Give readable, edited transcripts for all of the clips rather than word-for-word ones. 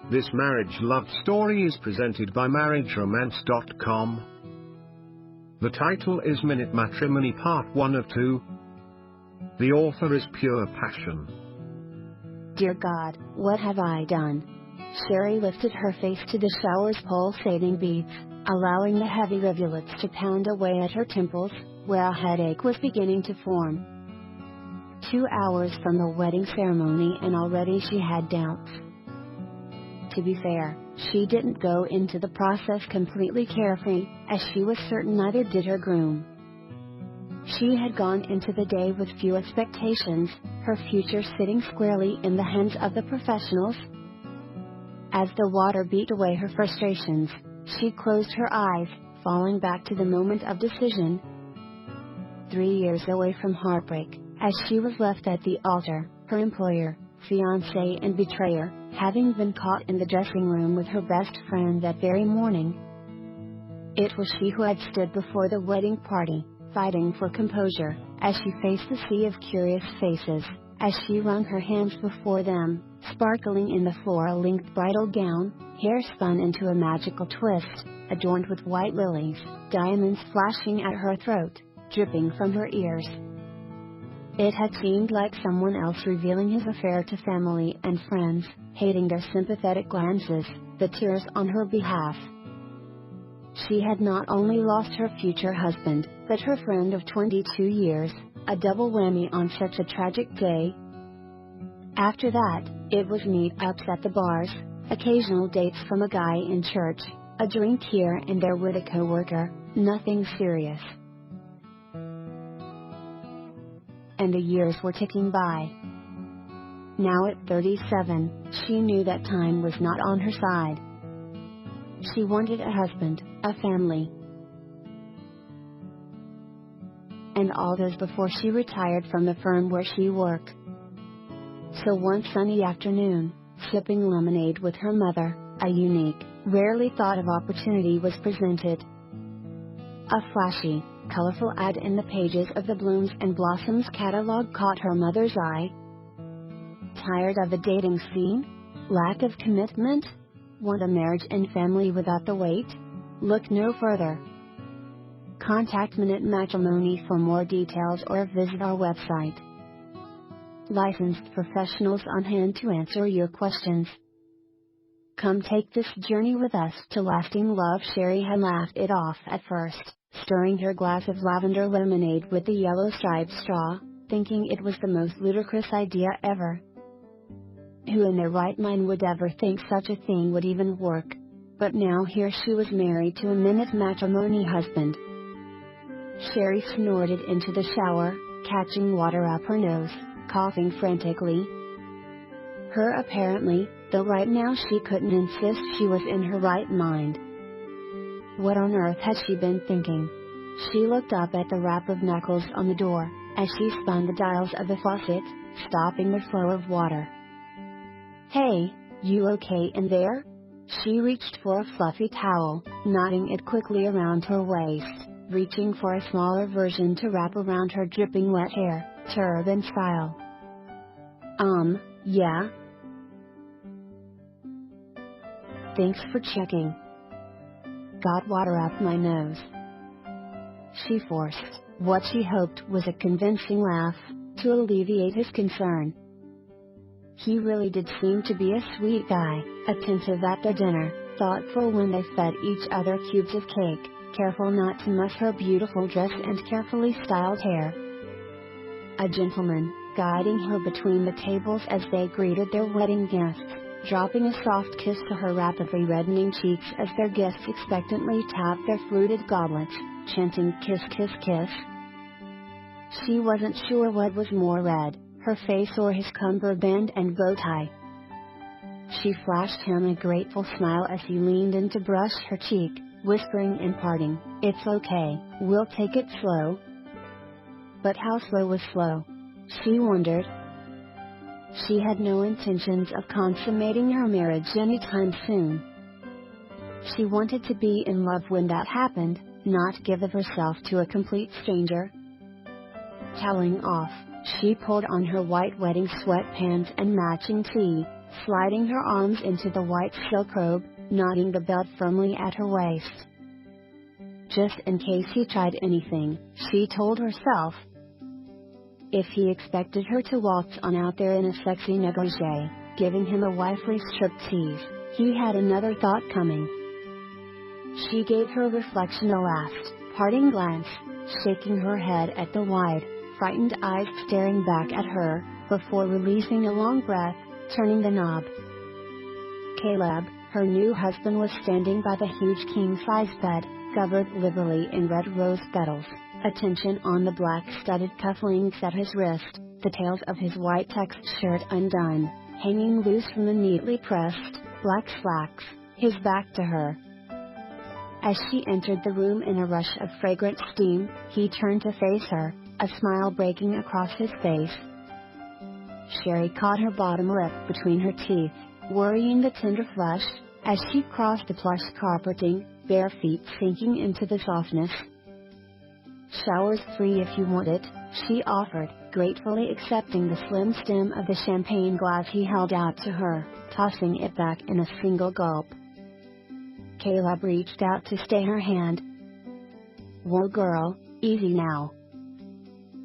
This marriage love story is presented by marriageromance.com. The title is Minute Matrimony Part 1 of 2. The author is Pure Passion. Dear God, what have I done? Sherry lifted her face to the shower's pulsating beats, allowing the heavy rivulets to pound away at her temples, where a headache was beginning to form. 2 hours from the wedding ceremony and already she had doubts. To be fair, she didn't go into the process completely carefree, as she was certain neither did her groom. She had gone into the day with few expectations, her future sitting squarely in the hands of the professionals. As the water beat away her frustrations, she closed her eyes, falling back to the moment of decision. 3 years away from heartbreak, as she was left at the altar, her employer, fiancé and betrayer, having been caught in the dressing room with her best friend that very morning. It was she who had stood before the wedding party, fighting for composure, as she faced the sea of curious faces, as she wrung her hands before them, sparkling in the floral-length bridal gown, hair spun into a magical twist, adorned with white lilies, diamonds flashing at her throat, dripping from her ears. It had seemed like someone else revealing his affair to family and friends, hating their sympathetic glances, the tears on her behalf. She had not only lost her future husband, but her friend of 22 years, a double whammy on such a tragic day. After that, it was meet-ups at the bars, occasional dates from a guy in church, a drink here and there with a coworker, nothing serious. And the years were ticking by. Now at 37, she knew that time was not on her side. She wanted a husband, a family, and all those before she retired from the firm where she worked. So one sunny afternoon, sipping lemonade with her mother, a unique, rarely thought of opportunity was presented. A flashy, colorful ad in the pages of the Blooms and Blossoms catalog caught her mother's eye. Tired of the dating scene? Lack of commitment? Want a marriage and family without the wait? Look no further. Contact Minute Matrimony for more details or visit our website. Licensed professionals on hand to answer your questions. Come take this journey with us to lasting love. Sherry had laughed it off at first, stirring her glass of lavender lemonade with the yellow striped straw, thinking it was the most ludicrous idea ever. Who in their right mind would ever think such a thing would even work? But now here she was married to a Minute Matrimony husband. Sherry snorted into the shower, catching water up her nose, coughing frantically. Her apparently, though right now she couldn't insist she was in her right mind. What on earth had she been thinking? She looked up at the rap of knuckles on the door, as she spun the dials of the faucet, stopping the flow of water. Hey, you okay in there? She reached for a fluffy towel, knotting it quickly around her waist, reaching for a smaller version to wrap around her dripping wet hair, turban style. Yeah? Thanks for checking. Got water up my nose. She forced what she hoped was a convincing laugh, to alleviate his concern. He really did seem to be a sweet guy, attentive at their dinner, thoughtful when they fed each other cubes of cake, careful not to muss her beautiful dress and carefully styled hair. A gentleman, guiding her between the tables as they greeted their wedding guests, dropping a soft kiss to her rapidly reddening cheeks as their guests expectantly tapped their fruited goblets, chanting kiss kiss kiss. She wasn't sure what was more red, her face or his cummerbund and bow tie. She flashed him a grateful smile as he leaned in to brush her cheek, whispering in parting, "It's okay, we'll take it slow." But how slow was slow? She wondered. She had no intentions of consummating her marriage anytime soon. She wanted to be in love when that happened, not give of herself to a complete stranger. Toweling off, she pulled on her white wedding sweatpants and matching tee, sliding her arms into the white silk robe, knotting the belt firmly at her waist. Just in case he tried anything, she told herself. If he expected her to waltz on out there in a sexy negligee, giving him a wifely striptease, he had another thought coming. She gave her reflection a last, parting glance, shaking her head at the wide, frightened eyes staring back at her, before releasing a long breath, turning the knob. Caleb, her new husband, was standing by the huge king-size bed, covered liberally in red rose petals, attention on the black studded cufflinks at his wrist, the tails of his white text shirt undone, hanging loose from the neatly pressed, black slacks, his back to her. As she entered the room in a rush of fragrant steam, he turned to face her, a smile breaking across his face. Sherry caught her bottom lip between her teeth, worrying the tender flesh, as she crossed the plush carpeting, bare feet sinking into the softness. "Shower's free if you want it," she offered, gratefully accepting the slim stem of the champagne glass he held out to her, tossing it back in a single gulp. Caleb reached out to stay her hand. "Whoa girl, easy now.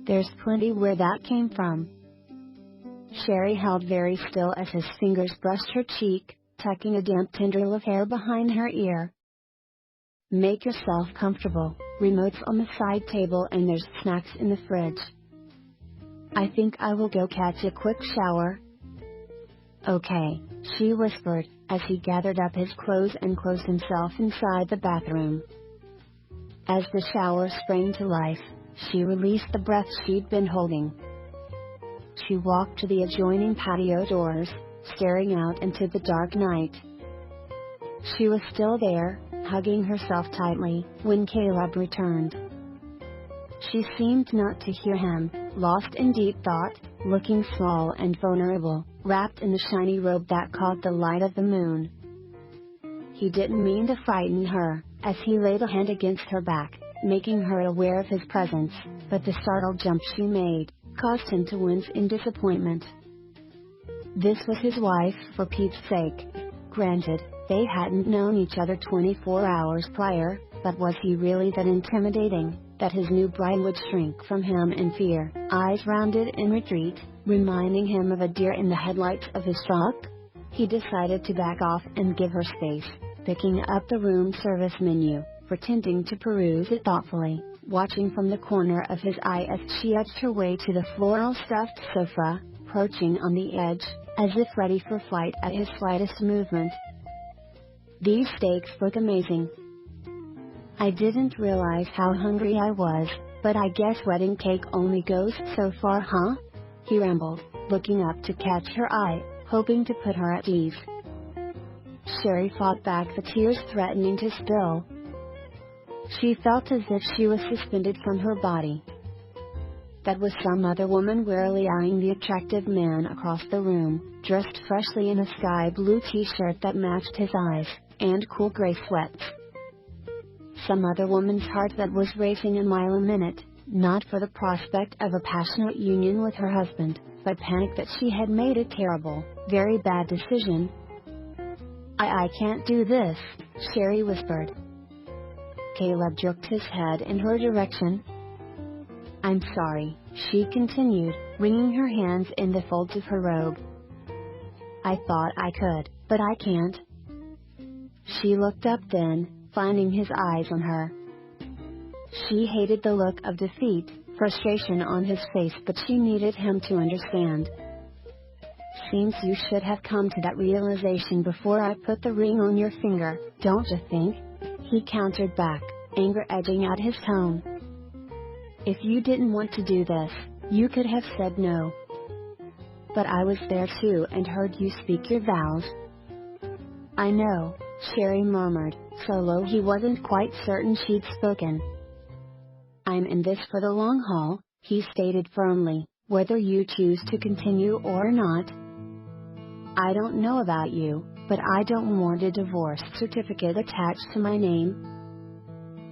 There's plenty where that came from." Sherry held very still as his fingers brushed her cheek, tucking a damp tendril of hair behind her ear. "Make yourself comfortable, remote's on the side table and there's snacks in the fridge. I think I will go catch a quick shower." "Okay," she whispered, as he gathered up his clothes and closed himself inside the bathroom. As the shower sprang to life, she released the breath she'd been holding. She walked to the adjoining patio doors, staring out into the dark night. She was still there, hugging herself tightly, when Caleb returned. She seemed not to hear him, lost in deep thought, looking small and vulnerable, wrapped in the shiny robe that caught the light of the moon. He didn't mean to frighten her, as he laid a hand against her back, making her aware of his presence, but the startled jump she made caused him to wince in disappointment. This was his wife, for Pete's sake. Granted, they hadn't known each other 24 hours prior, but was he really that intimidating, that his new bride would shrink from him in fear, eyes rounded in retreat, reminding him of a deer in the headlights of his truck? He decided to back off and give her space, picking up the room service menu, pretending to peruse it thoughtfully, watching from the corner of his eye as she edged her way to the floral stuffed sofa, perching on the edge, as if ready for flight at his slightest movement. "These steaks look amazing. I didn't realize how hungry I was, but I guess wedding cake only goes so far, huh?" he rambled, looking up to catch her eye, hoping to put her at ease. Sherry fought back the tears threatening to spill. She felt as if she was suspended from her body. That was some other woman warily eyeing the attractive man across the room, dressed freshly in a sky blue t-shirt that matched his eyes, and cool gray sweats. Some other woman's heart that was racing a mile a minute, not for the prospect of a passionate union with her husband, but panic that she had made a terrible, very bad decision. I can't do this," Sherry whispered. Caleb jerked his head in her direction. "I'm sorry," she continued, wringing her hands in the folds of her robe. "I thought I could, but I can't." She looked up then, finding his eyes on her. She hated the look of defeat, frustration on his face, but she needed him to understand. "Seems you should have come to that realization before I put the ring on your finger, don't you think?" he countered back, anger edging out his tone. "If you didn't want to do this, you could have said no." "But I was there too and heard you speak your vows." "I know," Sherry murmured, so low he wasn't quite certain she'd spoken. "I'm in this for the long haul," he stated firmly, "whether you choose to continue or not. I don't know about you, but I don't want a divorce certificate attached to my name.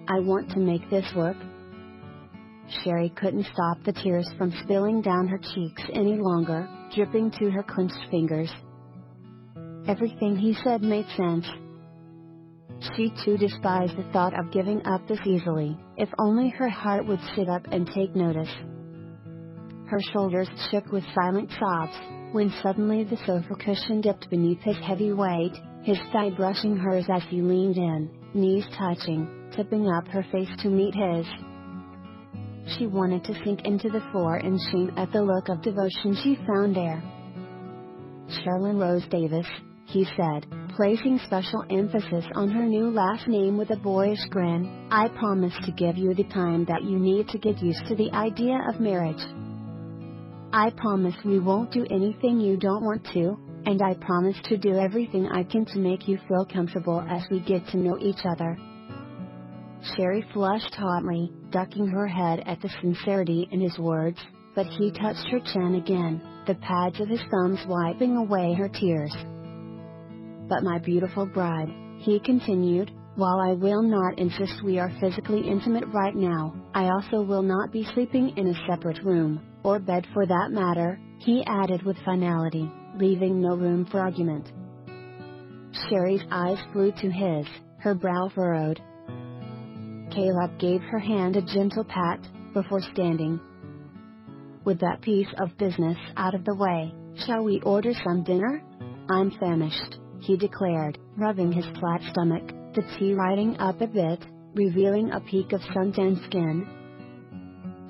I want to make this work." Sherry couldn't stop the tears from spilling down her cheeks any longer, dripping to her clenched fingers. Everything he said made sense. She too despised the thought of giving up this easily, if only her heart would sit up and take notice. Her shoulders shook with silent sobs, when suddenly the sofa cushion dipped beneath his heavy weight, his thigh brushing hers as he leaned in, knees touching, tipping up her face to meet his. She wanted to sink into the floor in shame at the look of devotion she found there. "Sherlyn Rose Davis," he said, placing special emphasis on her new last name with a boyish grin, "I promise to give you the time that you need to get used to the idea of marriage. I promise we won't do anything you don't want to, and I promise to do everything I can to make you feel comfortable as we get to know each other." Sherry flushed hotly, ducking her head at the sincerity in his words, but he touched her chin again, the pads of his thumbs wiping away her tears. "But my beautiful bride," he continued, "while I will not insist we are physically intimate right now, I also will not be sleeping in a separate room, or bed for that matter," he added with finality, leaving no room for argument. Sherry's eyes flew to his, her brow furrowed. Caleb gave her hand a gentle pat, before standing. "With that piece of business out of the way, shall we order some dinner? I'm famished," he declared, rubbing his flat stomach, the tea riding up a bit, revealing a peak of suntanned skin.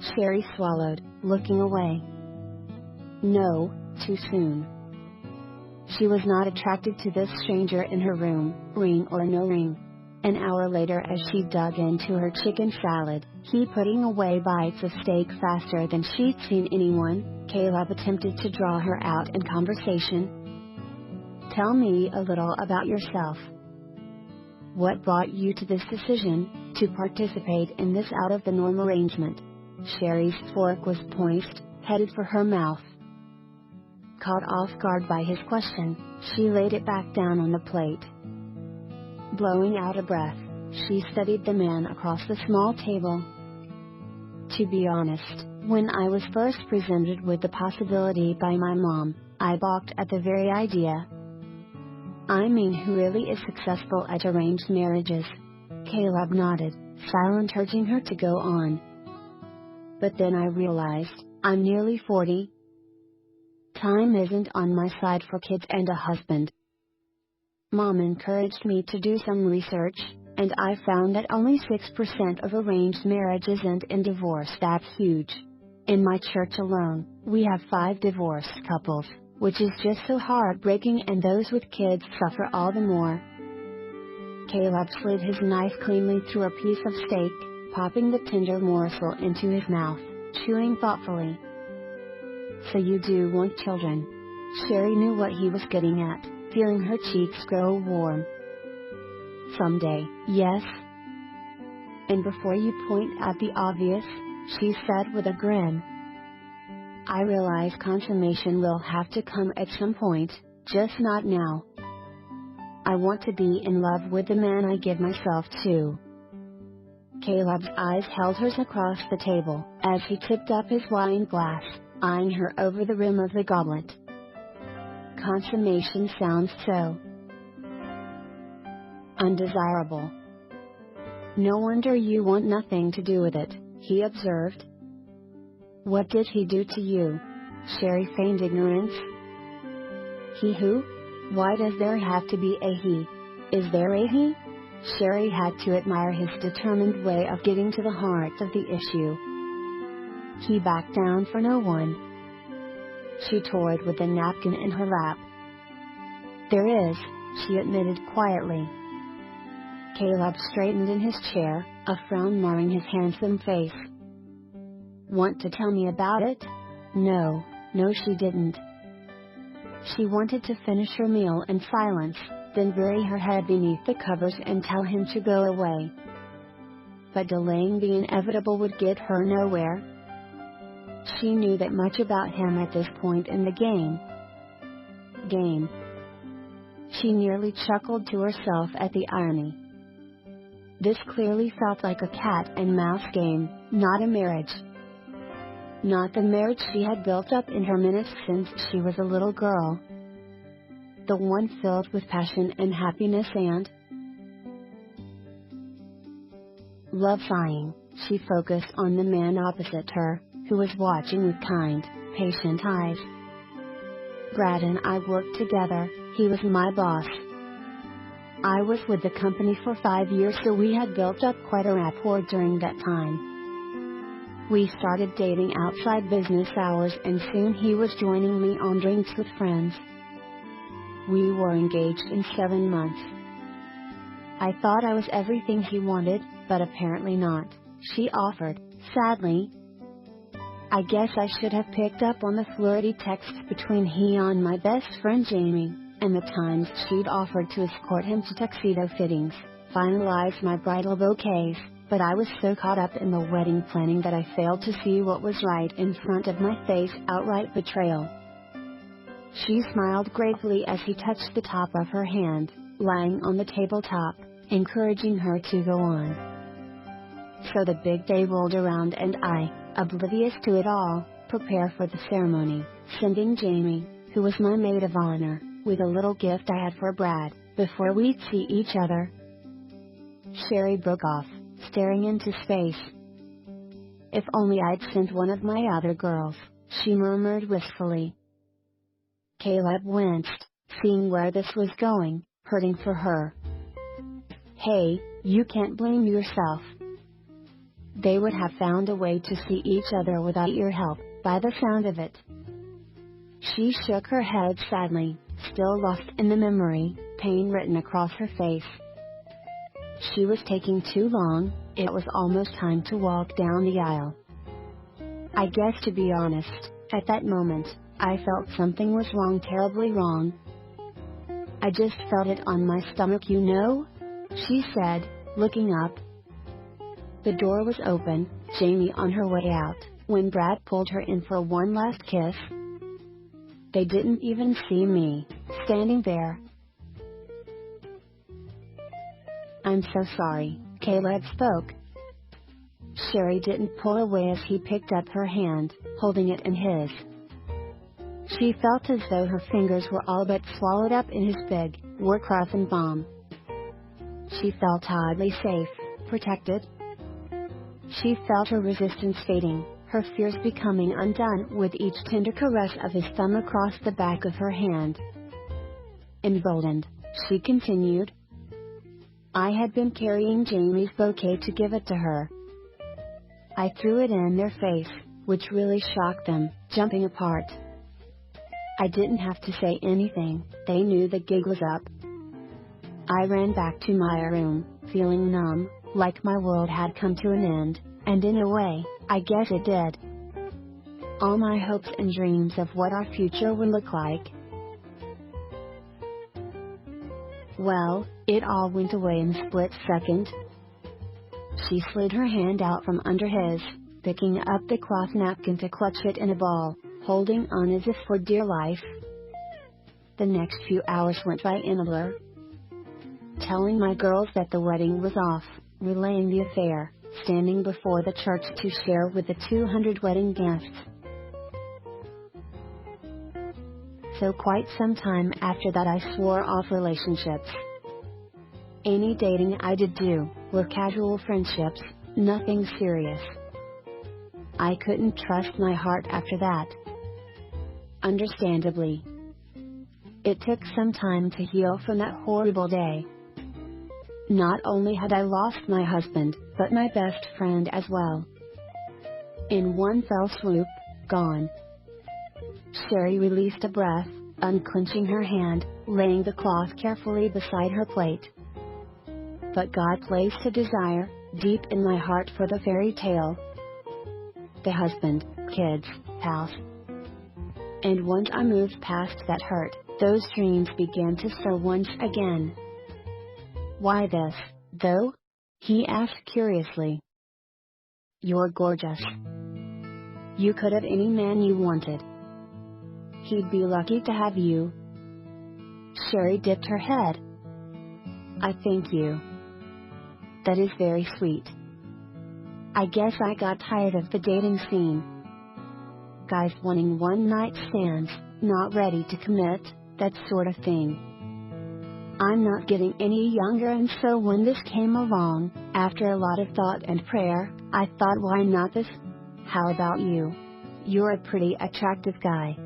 Sherry swallowed, looking away. No, too soon. She was not attracted to this stranger in her room, ring or no ring. An hour later, as she dug into her chicken salad, he putting away bites of steak faster than she'd seen anyone, Caleb attempted to draw her out in conversation. "Tell me a little about yourself. What brought you to this decision, to participate in this out-of-the-norm arrangement?" Sherry's fork was poised, headed for her mouth. Caught off guard by his question, she laid it back down on the plate. Blowing out a breath, she studied the man across the small table. "To be honest, when I was first presented with the possibility by my mom, I balked at the very idea." "I mean, who really is successful at arranged marriages?" Caleb nodded, silent, urging her to go on. "But then I realized, I'm nearly 40. Time isn't on my side for kids and a husband. Mom encouraged me to do some research, and I found that only 6% of arranged marriages end in divorce. That's huge. In my church alone, we have 5 divorced couples, which is just so heartbreaking, and those with kids suffer all the more." Caleb slid his knife cleanly through a piece of steak, popping the tender morsel into his mouth, chewing thoughtfully. "So you do want children?" Sherry knew what he was getting at, feeling her cheeks grow warm. "Someday, yes." "And before you point at the obvious," she said with a grin, "I realize consummation will have to come at some point, just not now. I want to be in love with the man I give myself to." Caleb's eyes held hers across the table, as he tipped up his wine glass, eyeing her over the rim of the goblet. "Consummation sounds so undesirable." "No wonder you want nothing to do with it," he observed. "What did he do to you?" Sherry feigned ignorance. "He who? Why does there have to be a he? Is there a he?" Sherry had to admire his determined way of getting to the heart of the issue. He backed down for no one. She toyed with the napkin in her lap. "There is," she admitted quietly. Caleb straightened in his chair, a frown marring his handsome face. "Want to tell me about it?" No, she didn't. She wanted to finish her meal in silence, then bury her head beneath the covers and tell him to go away. But delaying the inevitable would get her nowhere. She knew that much about him at this point in the game. She nearly chuckled to herself at the irony. This clearly felt like a cat and mouse game, not a marriage. Not the marriage she had built up in her minutes since she was a little girl. the one filled with passion and happiness and love. Sighing, she focused on the man opposite her, who was watching with kind, patient eyes. Brad and I worked together. He was my boss. I was with the company for 5 years, so we had built up quite a rapport during that time. We started dating outside business hours, and soon he was joining me on drinks with friends. We were engaged in 7 months. I thought I was everything he wanted, but apparently not, she offered, sadly. I guess I should have picked up on the flirty texts between he and my best friend Jamie, and the times she'd offered to escort him to tuxedo fittings, finalize my bridal bouquets, but I was so caught up in the wedding planning that I failed to see what was right in front of my face: outright betrayal. She smiled gratefully as he touched the top of her hand, lying on the tabletop, encouraging her to go on. So the big day rolled around, and I, oblivious to it all, prepare for the ceremony, sending Jamie, who was my maid of honor, with a little gift I had for Brad, before we'd see each other. Sherry broke off, staring into space. If only I'd sent one of my other girls, she murmured wistfully. Caleb winced, seeing where this was going, hurting for her. Hey, you can't blame yourself. They would have found a way to see each other without your help, by the sound of it. She shook her head sadly, still lost in the memory, pain written across her face. She was taking too long. It was almost time to walk down the aisle. I guess, to be honest, at that moment, I felt something was wrong, terribly wrong. I just felt it on my stomach, you know, she said, looking up. The door was open, Jamie on her way out, when Brad pulled her in for one last kiss. They didn't even see me, standing there. I'm so sorry, Caleb spoke. Sherry didn't pull away as he picked up her hand, holding it in his. She felt as though her fingers were all but swallowed up in his big, work-roughened palm. She felt oddly safe, protected. She felt her resistance fading, her fears becoming undone with each tender caress of his thumb across the back of her hand. Emboldened, she continued. I had been carrying Jamie's bouquet to give it to her. I threw it in their face, which really shocked them, jumping apart. I didn't have to say anything, they knew the gig was up. I ran back to my room, feeling numb, like my world had come to an end, and in a way, I guess it did. All my hopes and dreams of what our future would look like. Well, it all went away in a split second. She slid her hand out from under his, picking up the cloth napkin to clutch it in a ball, holding on as if for dear life. The next few hours went by in a blur. Telling my girls that the wedding was off, relaying the affair, standing before the church to share with the 200 wedding guests. So quite some time after that I swore off relationships. Any dating I did do were casual friendships, nothing serious. I couldn't trust my heart after that. Understandably. It took some time to heal from that horrible day. Not only had I lost my husband, but my best friend as well. In one fell swoop, gone. Sherry released a breath, unclenching her hand, laying the cloth carefully beside her plate. But God placed a desire, deep in my heart, for the fairy tale. The husband, kids, house. And once I moved past that hurt, those dreams began to soar once again. Why this, though? He asked curiously. You're gorgeous. You could have any man you wanted. He'd be lucky to have you. Sherry dipped her head. I thank you. That is very sweet. I guess I got tired of the dating scene. Guys wanting one-night stands, not ready to commit, that sort of thing. I'm not getting any younger, and so when this came along, after a lot of thought and prayer, I thought, why not this? How about you? You're a pretty attractive guy.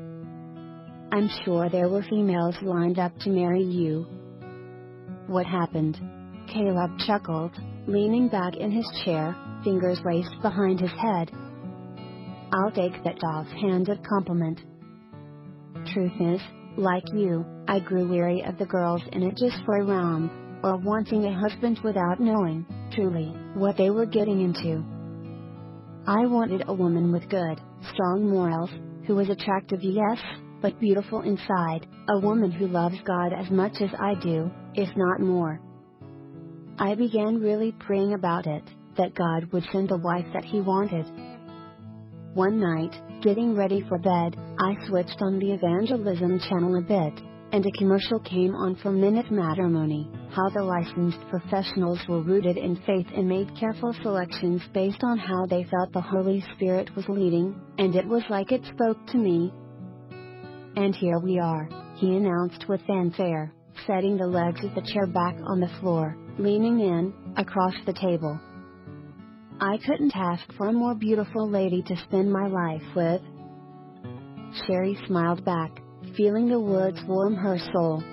I'm sure there were females lined up to marry you. What happened? Caleb chuckled, leaning back in his chair, fingers raised behind his head. I'll take that offhanded compliment. Truth is, like you, I grew weary of the girls in it just for a romp, or wanting a husband without knowing, truly, what they were getting into. I wanted a woman with good, strong morals, who was attractive, yes, but beautiful inside, a woman who loves God as much as I do, if not more. I began really praying about it, that God would send the wife that He wanted. One night, getting ready for bed, I switched on the evangelism channel a bit, and a commercial came on for Matrimony, how the licensed professionals were rooted in faith and made careful selections based on how they felt the Holy Spirit was leading, and it was like it spoke to me. And here we are, he announced with fanfare, setting the legs of the chair back on the floor, leaning in, across the table. I couldn't ask for a more beautiful lady to spend my life with. Sherry smiled back, feeling the words warm her soul.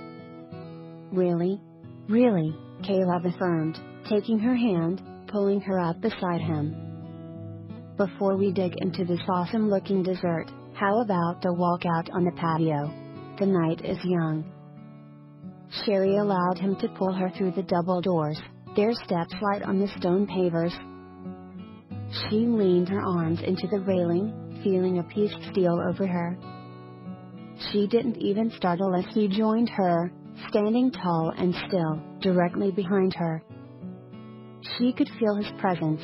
Really? Really, Caleb affirmed, taking her hand, pulling her up beside him. Before we dig into this awesome-looking dessert, how about a walk out on the patio? The night is young. Sherry allowed him to pull her through the double doors, their steps light on the stone pavers. She leaned her arms into the railing, feeling a peace steal over her. She didn't even startle as he joined her, standing tall and still, directly behind her. She could feel his presence.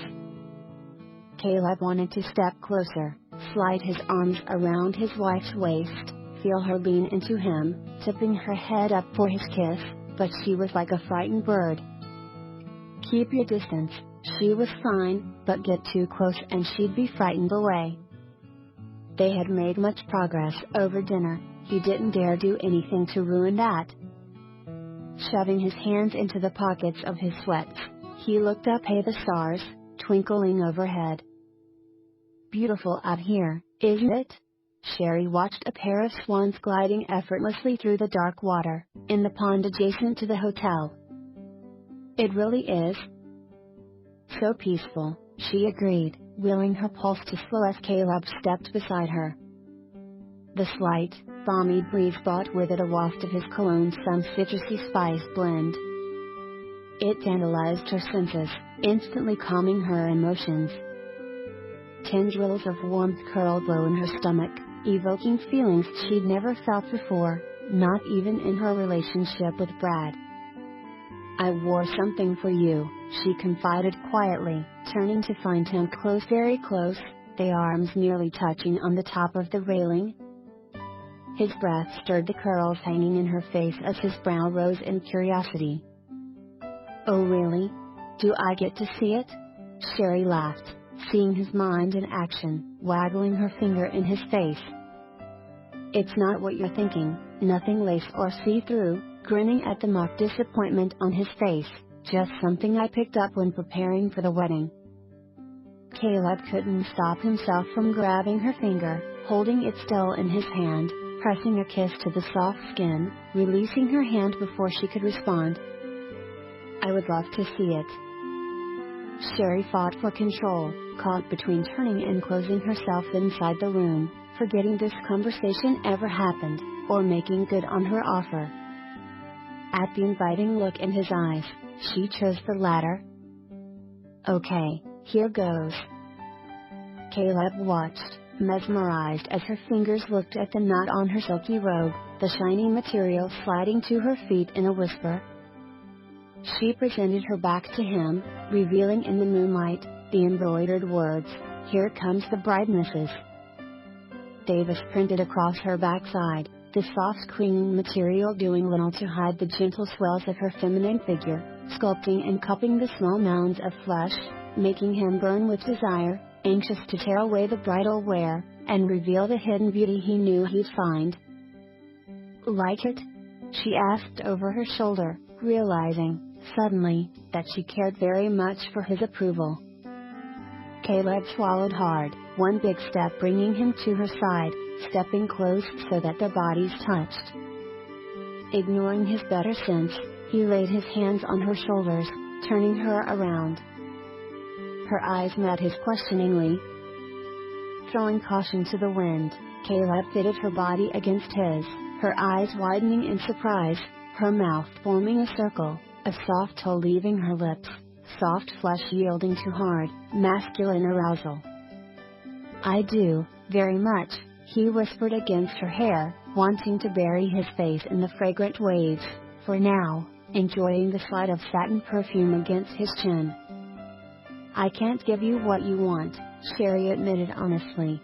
Caleb wanted to step closer, slide his arms around his wife's waist, feel her lean into him, tipping her head up for his kiss, but she was like a frightened bird. Keep your distance, she was fine, but get too close and she'd be frightened away. They had made much progress over dinner, he didn't dare do anything to ruin that. Shoving his hands into the pockets of his sweats, he looked up at the stars, twinkling overhead. Beautiful out here, isn't it? Sherry watched a pair of swans gliding effortlessly through the dark water, in the pond adjacent to the hotel. It really is. So peaceful, she agreed, willing her pulse to slow as Caleb stepped beside her. The slight, balmy breeze brought with it a waft of his cologne's some citrusy spice blend. It tantalized her senses, instantly calming her emotions. Tendrils of warmth curled low in her stomach, evoking feelings she'd never felt before, not even in her relationship with Brad. I wore something for you, she confided quietly, turning to find him close, very close, the arms nearly touching on the top of the railing. His breath stirred the curls hanging in her face as his brow rose in curiosity. Oh really? Do I get to see it? Sherry laughed, seeing his mind in action, waggling her finger in his face. It's not what you're thinking, nothing lace or see-through, grinning at the mock disappointment on his face, just something I picked up when preparing for the wedding. Caleb couldn't stop himself from grabbing her finger, holding it still in his hand, pressing a kiss to the soft skin, releasing her hand before she could respond. I would love to see it. Sherry fought for control, caught between turning and closing herself inside the room, forgetting this conversation ever happened, or making good on her offer. At the inviting look in his eyes, she chose the latter. Okay, here goes. Caleb watched, mesmerized as her fingers looked at the knot on her silky robe, the shiny material sliding to her feet in a whisper. She presented her back to him, revealing in the moonlight, the embroidered words, "Here comes the bride, Mrs." Davis printed across her backside, the soft cream material doing little to hide the gentle swells of her feminine figure, sculpting and cupping the small mounds of flesh, making him burn with desire, anxious to tear away the bridal wear, and reveal the hidden beauty he knew he'd find. Like it? She asked over her shoulder, realizing, suddenly, that she cared very much for his approval. Caleb swallowed hard, one big step bringing him to her side, stepping close so that their bodies touched. Ignoring his better sense, he laid his hands on her shoulders, turning her around. Her eyes met his questioningly. Throwing caution to the wind, Caleb fitted her body against his, her eyes widening in surprise, her mouth forming a circle, a soft toe leaving her lips, soft flesh yielding to hard, masculine arousal. "I do, very much," he whispered against her hair, wanting to bury his face in the fragrant waves, for now, enjoying the slide of satin perfume against his chin. "I can't give you what you want," Sherry admitted honestly.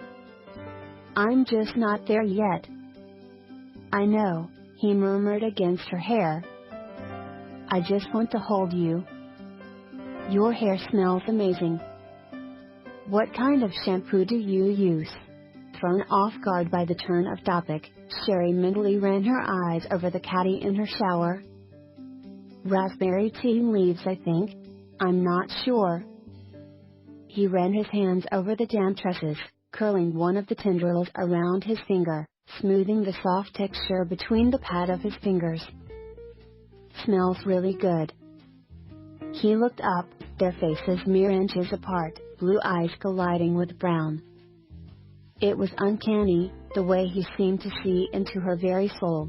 "I'm just not there yet." "I know," he murmured against her hair. "I just want to hold you." "Your hair smells amazing." "What kind of shampoo do you use?" Thrown off guard by the turn of topic, Sherry mentally ran her eyes over the caddy in her shower. "Raspberry tea leaves, I think. I'm not sure." He ran his hands over the damp tresses, curling one of the tendrils around his finger, smoothing the soft texture between the pad of his fingers. "Smells really good." He looked up, their faces mere inches apart, blue eyes colliding with brown. It was uncanny, the way he seemed to see into her very soul.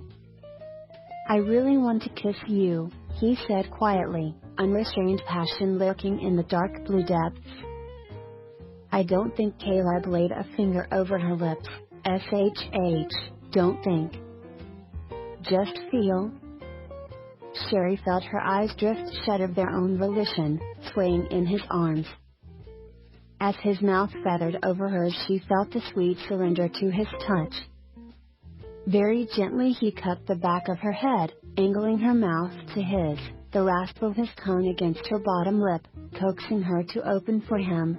"I really want to kiss you," he said quietly, unrestrained passion lurking in the dark blue depths. I don't think Caleb laid a finger over her lips. Don't think. Just feel. Sherry felt her eyes drift shut of their own volition, swaying in his arms. As his mouth feathered over hers, she felt the sweet surrender to his touch. Very gently he cupped the back of her head, angling her mouth to his, the rasp of his tongue against her bottom lip, coaxing her to open for him.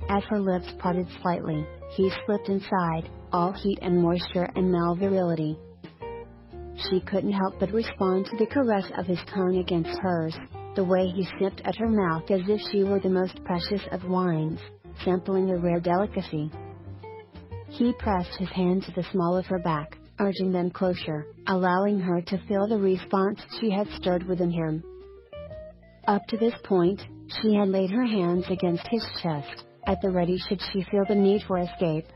As her lips parted slightly, he slipped inside, all heat and moisture and male virility. She couldn't help but respond to the caress of his tongue against hers, the way he snipped at her mouth as if she were the most precious of wines, sampling a rare delicacy. He pressed his hand to the small of her back, urging them closer, allowing her to feel the response she had stirred within him. Up to this point, she had laid her hands against his chest, at the ready should she feel the need for escape.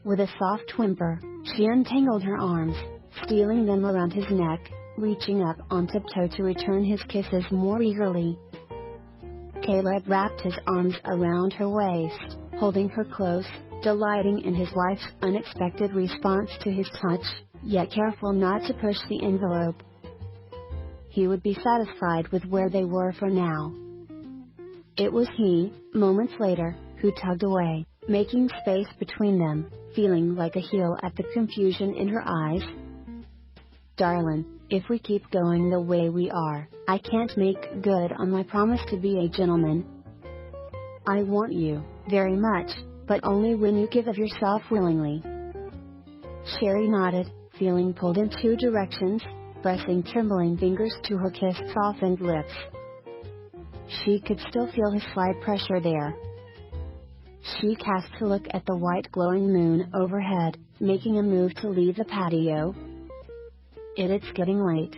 With a soft whimper, she untangled her arms, stealing them around his neck, reaching up on tiptoe to return his kisses more eagerly. Caleb wrapped his arms around her waist, holding her close, delighting in his wife's unexpected response to his touch, yet careful not to push the envelope. He would be satisfied with where they were for now. It was he, moments later, who tugged away, making space between them, feeling like a heel at the confusion in her eyes. "Darling, if we keep going the way we are, I can't make good on my promise to be a gentleman. I want you, very much, but only when you give of yourself willingly." Sherry nodded, feeling pulled in two directions, pressing trembling fingers to her kiss-softened lips. She could still feel his slight pressure there. She cast a look at the white glowing moon overhead, making a move to leave the patio. "It's getting late.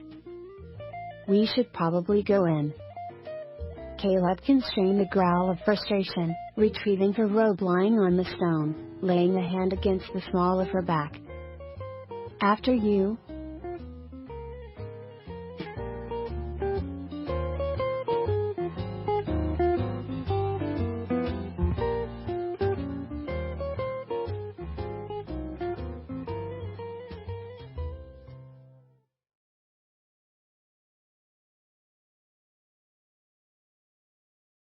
We should probably go in." Caleb constrained a growl of frustration, retrieving her robe lying on the stone, laying a hand against the small of her back. "After you,"